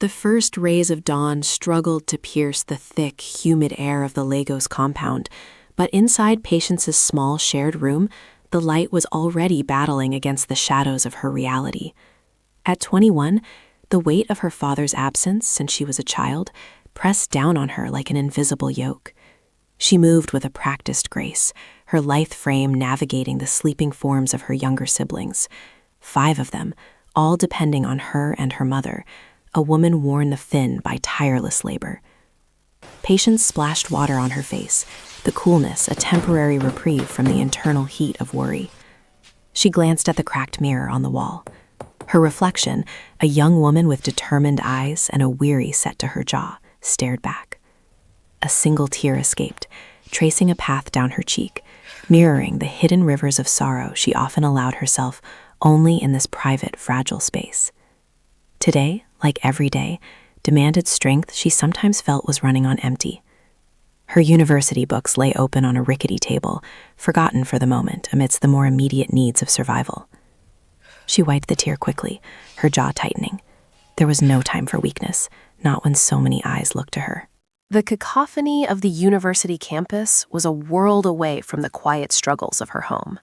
The first rays of dawn struggled to pierce the thick, humid air of the Lagos compound, but inside Patience's small shared room, the light was already battling against the shadows of her reality. At 21, the weight of her father's absence since she was a child pressed down on her like an invisible yoke. She moved with a practiced grace, her lithe frame navigating the sleeping forms of her younger siblings. 5 of them, all depending on her and her mother, a woman worn thin by tireless labor. Patience splashed water on her face, the coolness a temporary reprieve from the internal heat of worry. She glanced at the cracked mirror on the wall. Her reflection, a young woman with determined eyes and a weary set to her jaw, stared back. A single tear escaped, tracing a path down her cheek, mirroring the hidden rivers of sorrow she often allowed herself only in this private, fragile space. Today, like every day, demanded strength she sometimes felt was running on empty. Her university books lay open on a rickety table, forgotten for the moment amidst the more immediate needs of survival. She wiped the tear quickly, her jaw tightening. There was no time for weakness, not when so many eyes looked to her. The cacophony of the university campus was a world away from the quiet struggles of her home.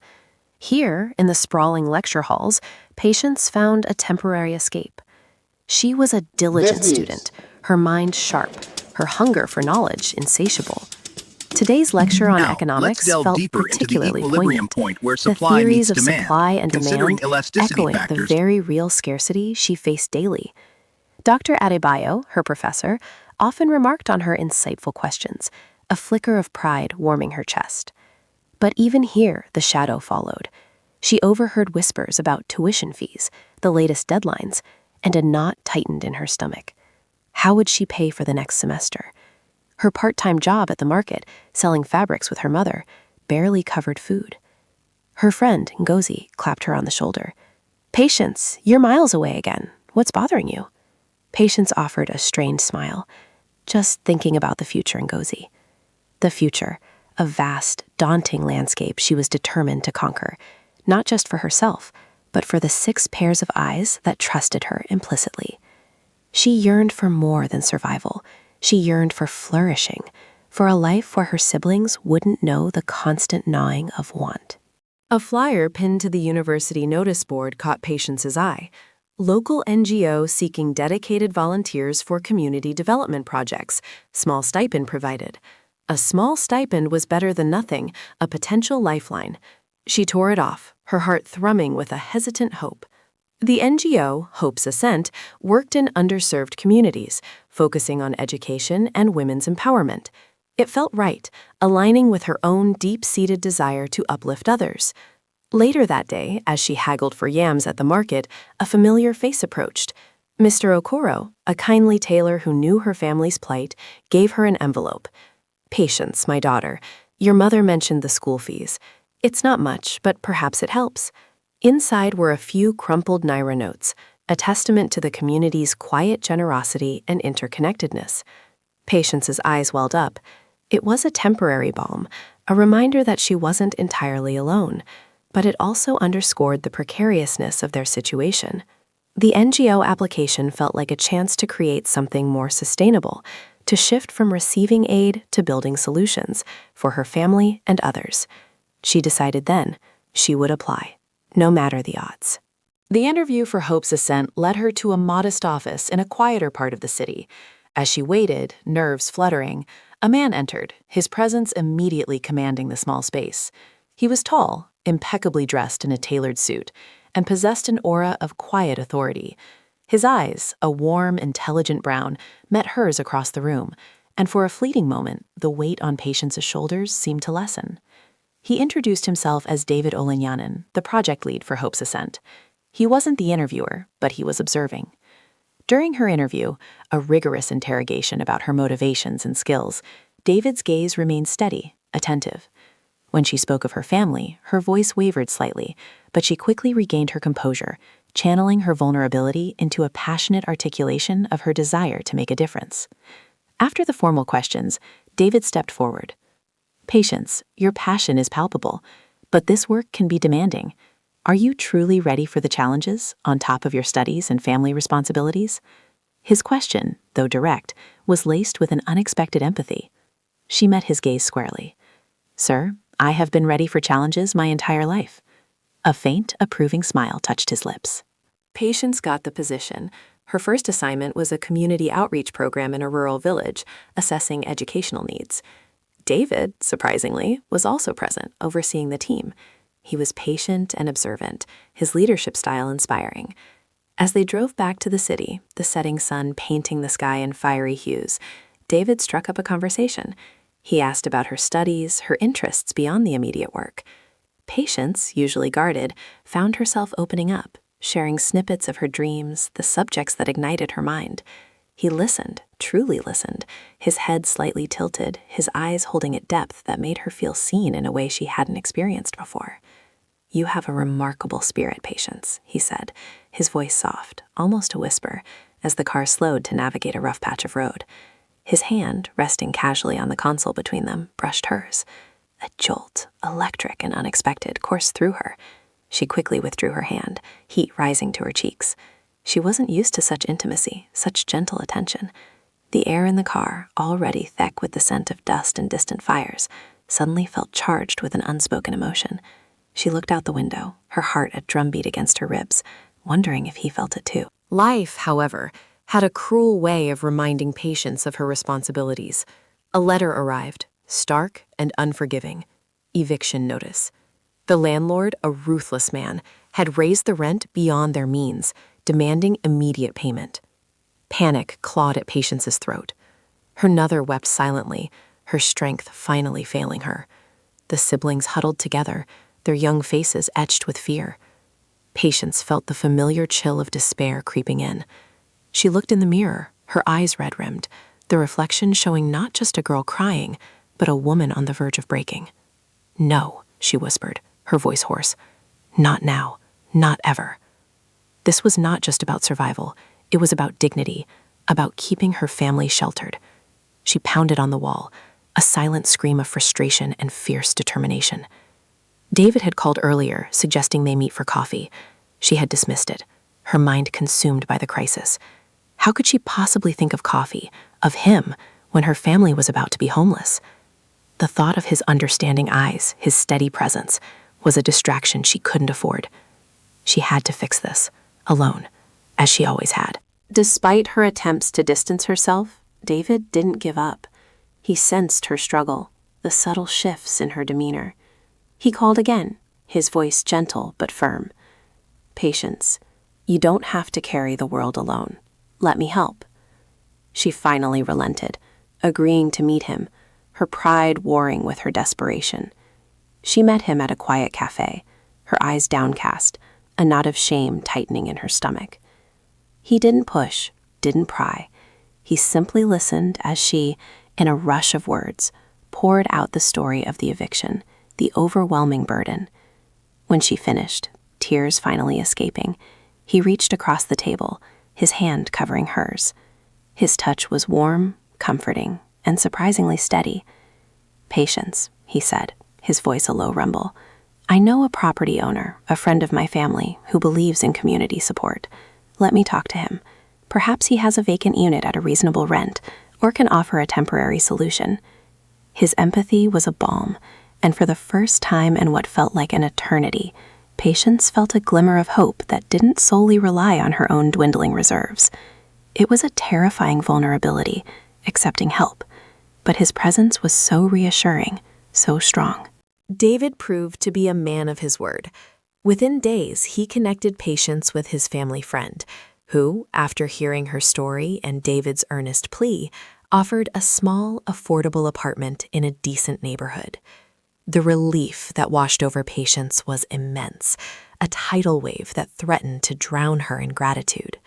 Here, in the sprawling lecture halls, Patience found a temporary escape. She was a diligent student, her mind sharp, her hunger for knowledge insatiable. Today's lecture on economics felt particularly poignant. The theories of supply and demand echoing the very real scarcity she faced daily. Dr. Adebayo, her professor, often remarked on her insightful questions, a flicker of pride warming her chest. But even here, the shadow followed. She overheard whispers about tuition fees, the latest deadlines, and a knot tightened in her stomach. How would she pay for the next semester? Her part-time job at the market, selling fabrics with her mother, barely covered food. Her friend, Ngozi, clapped her on the shoulder. "Patience, you're miles away again. What's bothering you?" Patience offered a strained smile. "Just thinking about the future, Ngozi." The future, a vast, daunting landscape she was determined to conquer, not just for herself, but for the 6 pairs of eyes that trusted her implicitly. She yearned for more than survival. She yearned for flourishing, for a life where her siblings wouldn't know the constant gnawing of want. A flyer pinned to the university notice board caught Patience's eye. Local NGO seeking dedicated volunteers for community development projects, small stipend provided. A small stipend was better than nothing, a potential lifeline. She tore it off, her heart thrumming with a hesitant hope. The NGO, Hope's Ascent, worked in underserved communities, focusing on education and women's empowerment. It felt right, aligning with her own deep-seated desire to uplift others. Later that day, as she haggled for yams at the market, a familiar face approached. Mr. Okoro, a kindly tailor who knew her family's plight, gave her an envelope. "Patience, my daughter. Your mother mentioned the school fees. It's not much, but perhaps it helps." Inside were a few crumpled Naira notes, a testament to the community's quiet generosity and interconnectedness. Patience's eyes welled up. It was a temporary balm, a reminder that she wasn't entirely alone, but it also underscored the precariousness of their situation. The NGO application felt like a chance to create something more sustainable, to shift from receiving aid to building solutions for her family and others. She decided then she would apply, no matter the odds. The interview for Hope's Ascent led her to a modest office in a quieter part of the city. As she waited, nerves fluttering, a man entered, his presence immediately commanding the small space. He was tall, impeccably dressed in a tailored suit, and possessed an aura of quiet authority. His eyes, a warm, intelligent brown, met hers across the room, and for a fleeting moment, the weight on Patience's shoulders seemed to lessen. He introduced himself as David Olenyanin, the project lead for Hope's Ascent. He wasn't the interviewer, but he was observing. During her interview, a rigorous interrogation about her motivations and skills, David's gaze remained steady, attentive. When she spoke of her family, her voice wavered slightly, but she quickly regained her composure, channeling her vulnerability into a passionate articulation of her desire to make a difference. After the formal questions, David stepped forward. "Patience, your passion is palpable, but this work can be demanding. Are you truly ready for the challenges, on top of your studies and family responsibilities?" His question, though direct, was laced with an unexpected empathy. She met his gaze squarely. "Sir, I have been ready for challenges my entire life." A faint, approving smile touched his lips. Patience got the position. Her first assignment was a community outreach program in a rural village, assessing educational needs. David, surprisingly, was also present, overseeing the team. He was patient and observant, his leadership style inspiring. As they drove back to the city, the setting sun painting the sky in fiery hues, David struck up a conversation. He asked about her studies, her interests beyond the immediate work. Patience, usually guarded, found herself opening up, sharing snippets of her dreams, the subjects that ignited her mind. He listened, truly listened, his head slightly tilted, his eyes holding at depth that made her feel seen in a way she hadn't experienced before. "You have a remarkable spirit, Patience," he said, his voice soft, almost a whisper, as the car slowed to navigate a rough patch of road. His hand, resting casually on the console between them, brushed hers. A jolt, electric and unexpected, coursed through her. She quickly withdrew her hand, heat rising to her cheeks. She wasn't used to such intimacy, such gentle attention. The air in the car, already thick with the scent of dust and distant fires, suddenly felt charged with an unspoken emotion. She looked out the window, her heart a drumbeat against her ribs, wondering if he felt it too. Life, however, had a cruel way of reminding Patience of her responsibilities. A letter arrived, stark and unforgiving. Eviction notice. The landlord, a ruthless man, had raised the rent beyond their means, demanding immediate payment. Panic clawed at Patience's throat. Her mother wept silently, her strength finally failing her. The siblings huddled together, their young faces etched with fear. Patience felt the familiar chill of despair creeping in. She looked in the mirror, her eyes red-rimmed, the reflection showing not just a girl crying, but a woman on the verge of breaking. "No," she whispered, her voice hoarse. "Not now. Not ever." This was not just about survival. It was about dignity, about keeping her family sheltered. She pounded on the wall, a silent scream of frustration and fierce determination. David had called earlier, suggesting they meet for coffee. She had dismissed it, her mind consumed by the crisis. How could she possibly think of coffee, of him, when her family was about to be homeless? The thought of his understanding eyes, his steady presence, was a distraction she couldn't afford. She had to fix this, alone, as she always had. Despite her attempts to distance herself, David didn't give up. He sensed her struggle, the subtle shifts in her demeanor. He called again, his voice gentle but firm. "Patience, you don't have to carry the world alone. Let me help." She finally relented, agreeing to meet him, her pride warring with her desperation. She met him at a quiet cafe, her eyes downcast, a knot of shame tightening in her stomach. He didn't push, didn't pry. He simply listened as she, in a rush of words, poured out the story of the eviction, the overwhelming burden. When she finished, tears finally escaping, he reached across the table, his hand covering hers. His touch was warm, comforting, and surprisingly steady. "Patience," he said, his voice a low rumble. "I know a property owner, a friend of my family, who believes in community support. Let me talk to him. Perhaps he has a vacant unit at a reasonable rent, or can offer a temporary solution." His empathy was a balm, and for the first time in what felt like an eternity, Patience felt a glimmer of hope that didn't solely rely on her own dwindling reserves. It was a terrifying vulnerability, accepting help, but his presence was so reassuring, so strong. David proved to be a man of his word. Within days, he connected Patience with his family friend, who, after hearing her story and David's earnest plea, offered a small, affordable apartment in a decent neighborhood. The relief that washed over Patience was immense, a tidal wave that threatened to drown her in gratitude.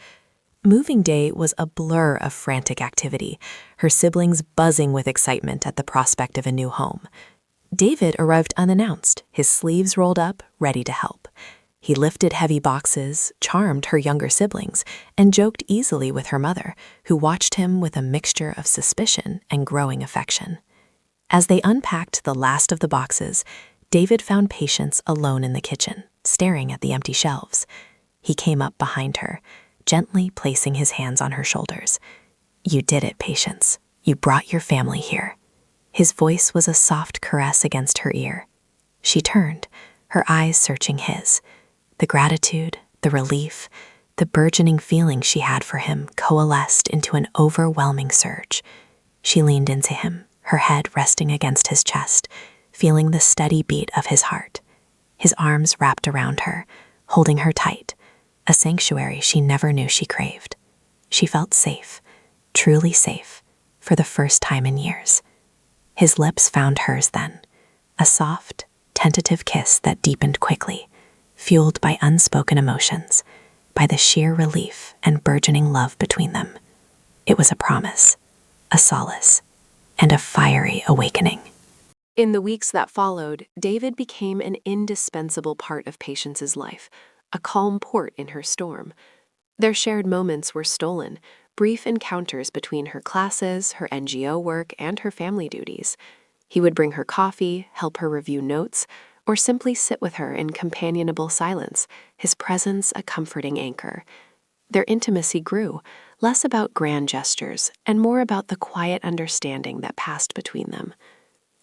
Moving day was a blur of frantic activity, her siblings buzzing with excitement at the prospect of a new home. David arrived unannounced, his sleeves rolled up, ready to help. He lifted heavy boxes, charmed her younger siblings, and joked easily with her mother, who watched him with a mixture of suspicion and growing affection. As they unpacked the last of the boxes, David found Patience alone in the kitchen, staring at the empty shelves. He came up behind her, gently placing his hands on her shoulders. "You did it, Patience. You brought your family here." His voice was a soft caress against her ear. She turned, her eyes searching his. The gratitude, the relief, the burgeoning feeling she had for him coalesced into an overwhelming surge. She leaned into him, her head resting against his chest, feeling the steady beat of his heart. His arms wrapped around her, holding her tight, a sanctuary she never knew she craved. She felt safe, truly safe, for the first time in years. His lips found hers then, a soft, tentative kiss that deepened quickly, fueled by unspoken emotions, by the sheer relief and burgeoning love between them. It was a promise, a solace, and a fiery awakening. In the weeks that followed, David became an indispensable part of Patience's life, a calm port in her storm. Their shared moments were stolen, brief encounters between her classes, her NGO work, and her family duties. He would bring her coffee, help her review notes, or simply sit with her in companionable silence, his presence a comforting anchor. Their intimacy grew, less about grand gestures and more about the quiet understanding that passed between them.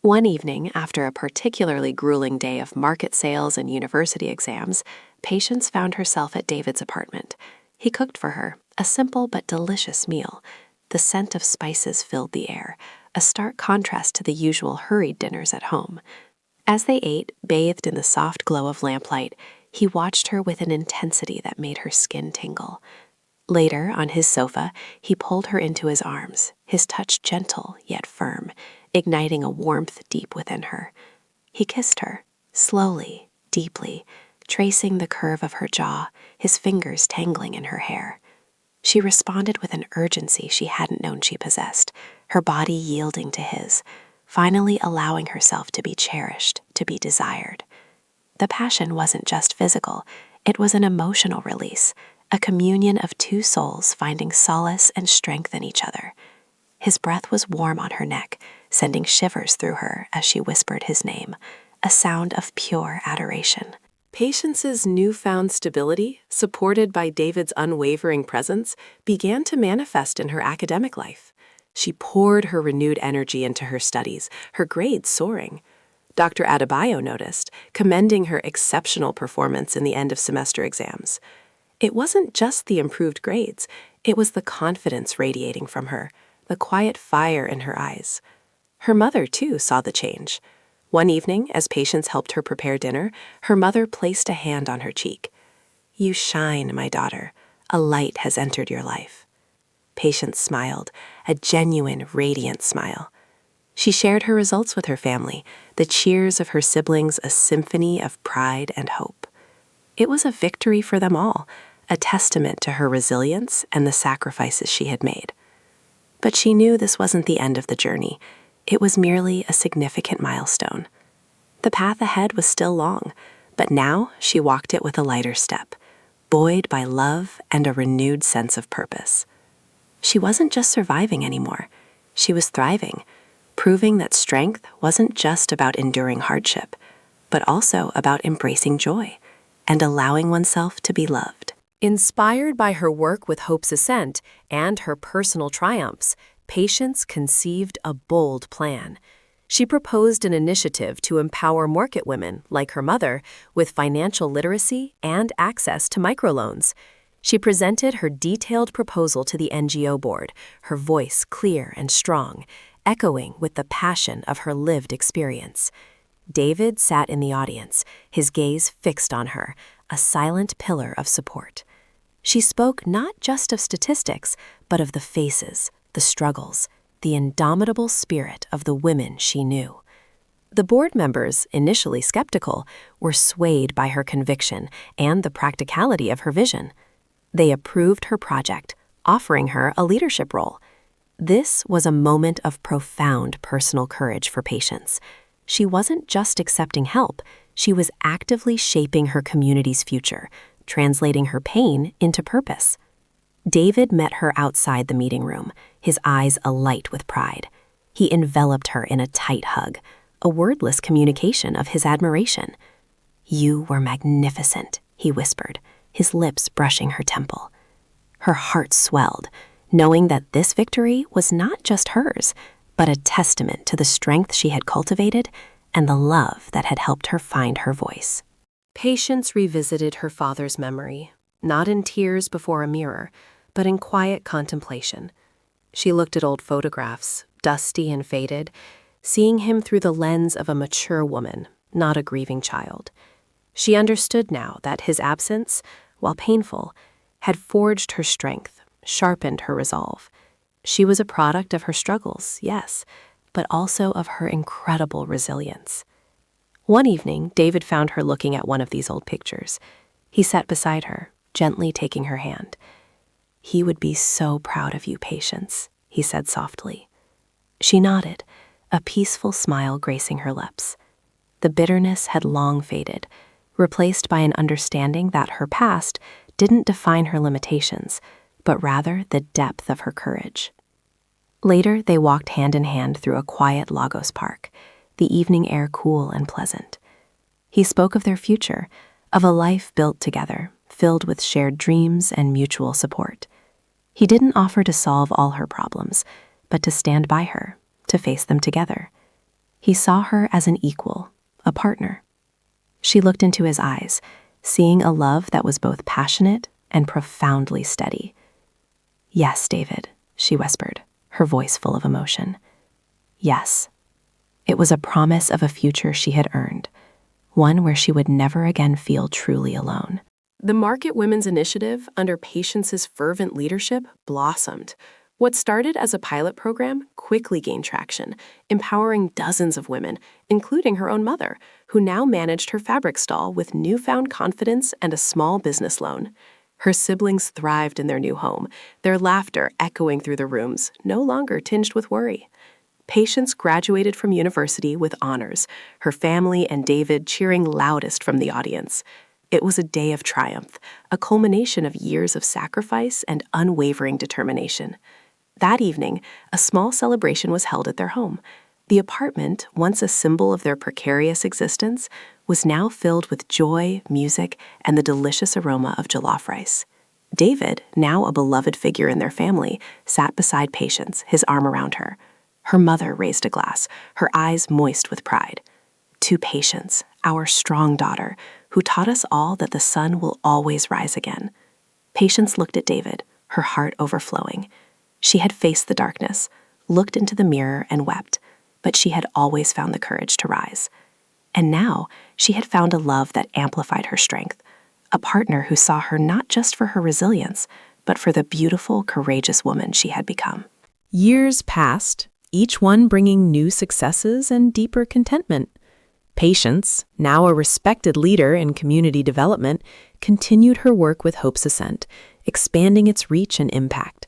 One evening, after a particularly grueling day of market sales and university exams, Patience found herself at David's apartment. He cooked for her, a simple but delicious meal. The scent of spices filled the air, a stark contrast to the usual hurried dinners at home. As they ate, bathed in the soft glow of lamplight, he watched her with an intensity that made her skin tingle. Later, on his sofa, he pulled her into his arms, his touch gentle yet firm, igniting a warmth deep within her. He kissed her, slowly, deeply, tracing the curve of her jaw, his fingers tangling in her hair. She responded with an urgency she hadn't known she possessed, her body yielding to his, finally allowing herself to be cherished, to be desired. The passion wasn't just physical, it was an emotional release, a communion of two souls finding solace and strength in each other. His breath was warm on her neck, sending shivers through her as she whispered his name, a sound of pure adoration. Patience's newfound stability, supported by David's unwavering presence, began to manifest in her academic life. She poured her renewed energy into her studies, her grades soaring. Dr. Adebayo noticed, commending her exceptional performance in the end-of-semester exams. It wasn't just the improved grades, it was the confidence radiating from her, the quiet fire in her eyes. Her mother, too, saw the change. One evening, as Patience helped her prepare dinner, her mother placed a hand on her cheek. "You shine, my daughter. A light has entered your life." Patience smiled, a genuine, radiant smile. She shared her results with her family, the cheers of her siblings a symphony of pride and hope. It was a victory for them all, a testament to her resilience and the sacrifices she had made. But she knew this wasn't the end of the journey. It was merely a significant milestone. The path ahead was still long, but now she walked it with a lighter step, buoyed by love and a renewed sense of purpose. She wasn't just surviving anymore. She was thriving, proving that strength wasn't just about enduring hardship, but also about embracing joy and allowing oneself to be loved. Inspired by her work with Hope's Ascent and her personal triumphs, Patience conceived a bold plan. She proposed an initiative to empower market women, like her mother, with financial literacy and access to microloans. She presented her detailed proposal to the NGO board, her voice clear and strong, echoing with the passion of her lived experience. David sat in the audience, his gaze fixed on her, a silent pillar of support. She spoke not just of statistics, but of the faces, the struggles, the indomitable spirit of the women she knew. The board members, initially skeptical, were swayed by her conviction and the practicality of her vision. They approved her project, offering her a leadership role. This was a moment of profound personal courage for Patience. She wasn't just accepting help, she was actively shaping her community's future, translating her pain into purpose. David met her outside the meeting room, his eyes alight with pride. He enveloped her in a tight hug, a wordless communication of his admiration. "You were magnificent," he whispered, his lips brushing her temple. Her heart swelled, knowing that this victory was not just hers, but a testament to the strength she had cultivated and the love that had helped her find her voice. Patience revisited her father's memory, not in tears before a mirror, but in quiet contemplation. She looked at old photographs, dusty and faded, seeing him through the lens of a mature woman, not a grieving child. She understood now that his absence, while painful, had forged her strength, sharpened her resolve. She was a product of her struggles, yes, but also of her incredible resilience. One evening, David found her looking at one of these old pictures. He sat beside her, gently taking her hand. "He would be so proud of you, Patience," he said softly. She nodded, a peaceful smile gracing her lips. The bitterness had long faded, replaced by an understanding that her past didn't define her limitations, but rather the depth of her courage. Later, they walked hand in hand through a quiet Lagos park, the evening air cool and pleasant. He spoke of their future, of a life built together, filled with shared dreams and mutual support. He didn't offer to solve all her problems, but to stand by her, to face them together. He saw her as an equal, a partner. She looked into his eyes, seeing a love that was both passionate and profoundly steady. "Yes, David," she whispered, her voice full of emotion. Yes. It was a promise of a future she had earned, one where she would never again feel truly alone. The Market Women's Initiative, under Patience's fervent leadership, blossomed. What started as a pilot program quickly gained traction, empowering dozens of women, including her own mother, who now managed her fabric stall with newfound confidence and a small business loan. Her siblings thrived in their new home, their laughter echoing through the rooms, no longer tinged with worry. Patience graduated from university with honors, her family and David cheering loudest from the audience. It was a day of triumph, a culmination of years of sacrifice and unwavering determination. That evening, a small celebration was held at their home. The apartment, once a symbol of their precarious existence, was now filled with joy, music, and the delicious aroma of jollof rice. David, now a beloved figure in their family, sat beside Patience, his arm around her. Her mother raised a glass, her eyes moist with pride. "To Patience, our strong daughter, who taught us all that the sun will always rise again." Patience looked at David, her heart overflowing. She had faced the darkness, looked into the mirror and wept, but she had always found the courage to rise. And now she had found a love that amplified her strength, a partner who saw her not just for her resilience, but for the beautiful, courageous woman she had become. Years passed, each one bringing new successes and deeper contentment. Patience, now a respected leader in community development, continued her work with Hope's Ascent, expanding its reach and impact.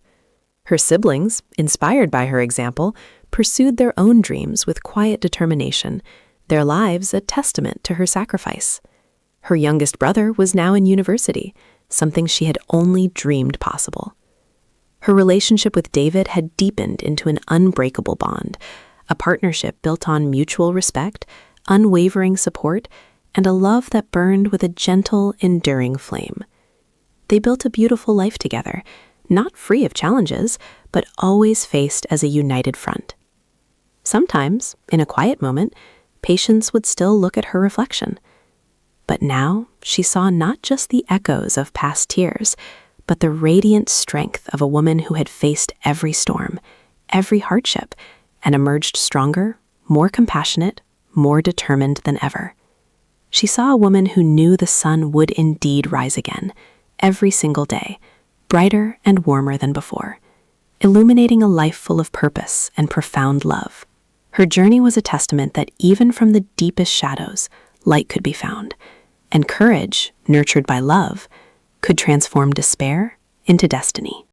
Her siblings, inspired by her example, pursued their own dreams with quiet determination, their lives a testament to her sacrifice. Her youngest brother was now in university, something she had only dreamed possible. Her relationship with David had deepened into an unbreakable bond, a partnership built on mutual respect, unwavering support, and a love that burned with a gentle, enduring flame. They built a beautiful life together, not free of challenges, but always faced as a united front. Sometimes, in a quiet moment, Patience would still look at her reflection. But now she saw not just the echoes of past tears, but the radiant strength of a woman who had faced every storm, every hardship, and emerged stronger, more compassionate, more determined than ever. She saw a woman who knew the sun would indeed rise again, every single day, brighter and warmer than before, illuminating a life full of purpose and profound love. Her journey was a testament that even from the deepest shadows, light could be found, and courage, nurtured by love, could transform despair into destiny.